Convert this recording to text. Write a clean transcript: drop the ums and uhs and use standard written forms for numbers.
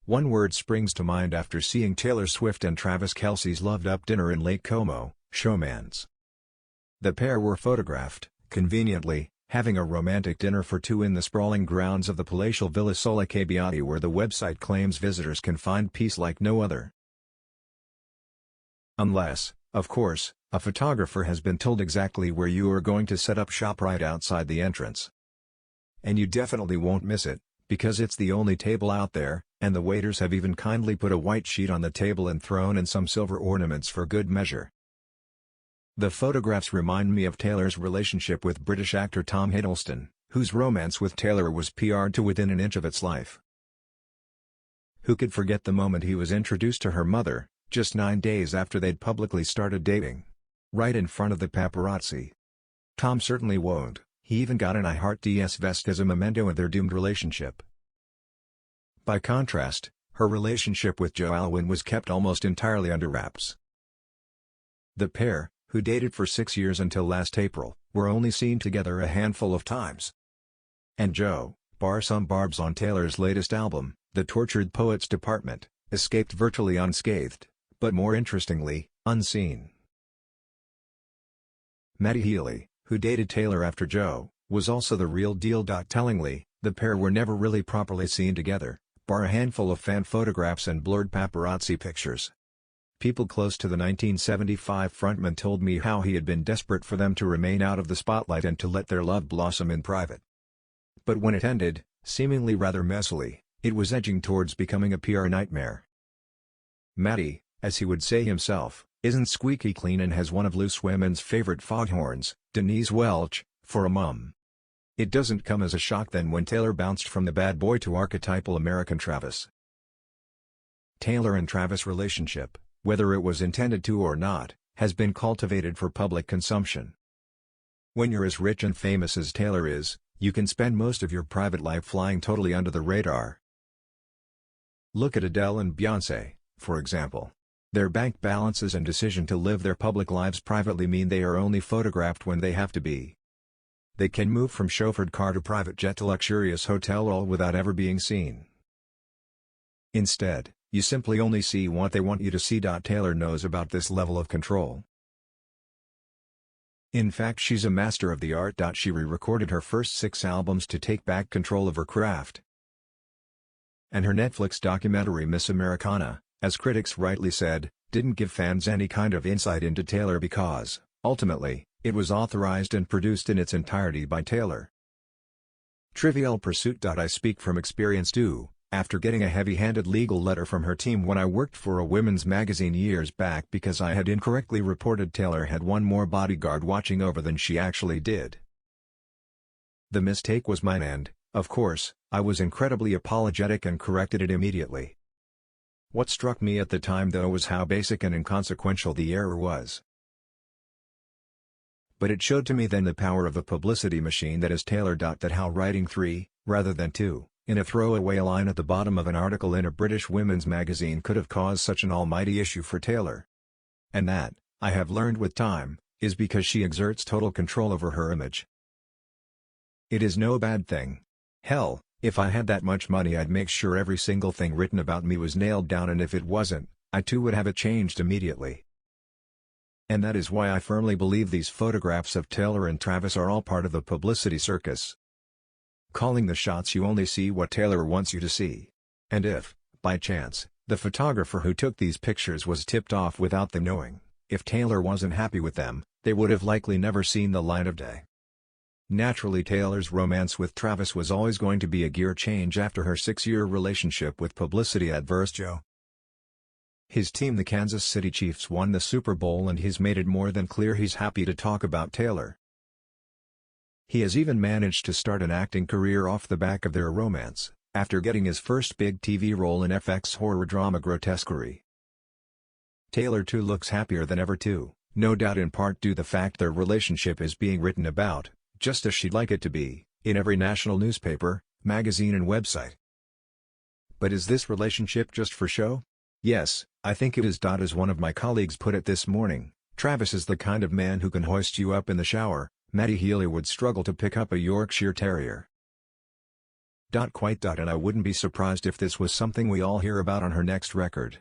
One word springs to mind after seeing Taylor Swift and Travis Kelce's loved-up dinner in Lake Como: showmance. The pair were photographed, conveniently, having a romantic dinner for two in the sprawling grounds of the palatial Villa Sola Cabbiati, where the website claims visitors can find peace like no other. Unless, of course, a photographer has been told exactly where you are going to set up shop right outside the entrance. And you definitely won't miss it, because it's the only table out there, and the waiters have even kindly put a white sheet on the table and thrown in some silver ornaments for good measure. The photographs remind me of Taylor's relationship with British actor Tom Hiddleston, whose romance with Taylor was PR'd to within an inch of its life. Who could forget the moment he was introduced to her mother, just 9 days after they'd publicly started dating? Right in front of the paparazzi. Tom certainly won't. He even got an I Heart DS vest as a memento of their doomed relationship. By contrast, her relationship with Joe Alwyn was kept almost entirely under wraps. The pair, who dated for 6 years until last April, were only seen together a handful of times. And Joe, bar some barbs on Taylor's latest album, The Tortured Poets Department, escaped virtually unscathed, but more interestingly, unseen. Maddie Healy, who dated Taylor after Joe, was also the real deal. Tellingly, the pair were never really properly seen together, bar a handful of fan photographs and blurred paparazzi pictures. People close to the 1975 frontman told me how he had been desperate for them to remain out of the spotlight and to let their love blossom in private. But when it ended, seemingly rather messily, it was edging towards becoming a PR nightmare. Matty, as he would say himself, isn't squeaky clean and has one of loose women's favorite foghorns, Denise Welch, for a mum. It doesn't come as a shock then when Taylor bounced from the bad boy to archetypal American Travis. Taylor and Travis' relationship, whether it was intended to or not, has been cultivated for public consumption. When you're as rich and famous as Taylor is, you can spend most of your private life flying totally under the radar. Look at Adele and Beyoncé, for example. Their bank balances and decision to live their public lives privately mean they are only photographed when they have to be. They can move from chauffeured car to private jet to luxurious hotel all without ever being seen. Instead, you simply only see what they want you to see. Taylor knows about this level of control. In fact, she's a master of the art. She re-recorded her first 6 albums to take back control of her craft. And her Netflix documentary Miss Americana, as critics rightly said, didn't give fans any kind of insight into Taylor because, ultimately, it was authorized and produced in its entirety by Taylor. Trivial Pursuit. I speak from experience too, after getting a heavy-handed legal letter from her team when I worked for a women's magazine years back because I had incorrectly reported Taylor had one more bodyguard watching over than she actually did. The mistake was mine and, of course, I was incredibly apologetic and corrected it immediately. What struck me at the time though was how basic and inconsequential the error was. But it showed to me then the power of the publicity machine that is Taylor. That how writing 3, rather than 2, in a throwaway line at the bottom of an article in a British women's magazine could have caused such an almighty issue for Taylor. And that, I have learned with time, is because she exerts total control over her image. It is no bad thing. Hell, if I had that much money I'd make sure every single thing written about me was nailed down, and if it wasn't, I too would have it changed immediately. And that is why I firmly believe these photographs of Taylor and Travis are all part of the publicity circus. Calling the shots, you only see what Taylor wants you to see. And if, by chance, the photographer who took these pictures was tipped off without them knowing, if Taylor wasn't happy with them, they would have likely never seen the light of day. Naturally, Taylor's romance with Travis was always going to be a gear change after her 6-year relationship with publicity adverse Joe. His team, the Kansas City Chiefs, won the Super Bowl and he's made it more than clear he's happy to talk about Taylor. He has even managed to start an acting career off the back of their romance, after getting his first big TV role in FX horror drama Grotesquerie. Taylor too looks happier than ever too, no doubt in part due to the fact their relationship is being written about, just as she'd like it to be, in every national newspaper, magazine and website. But is this relationship just for show? Yes, I think it is. As one of my colleagues put it this morning, Travis is the kind of man who can hoist you up in the shower. Maddie Healy would struggle to pick up a Yorkshire Terrier. Quite. And I wouldn't be surprised if this was something we all hear about on her next record.